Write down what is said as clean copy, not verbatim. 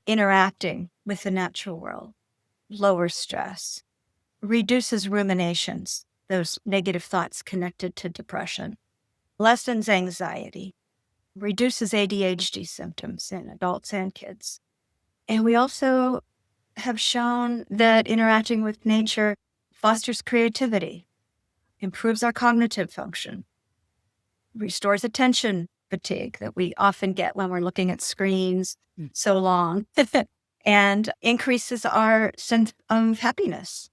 interacting with the natural world lowers stress, reduces ruminations, those negative thoughts connected to depression, lessens anxiety, reduces ADHD symptoms in adults and kids. And we also have shown that interacting with nature fosters creativity, improves our cognitive function, restores attention fatigue that we often get when we're looking at screens so long, and increases our sense of happiness.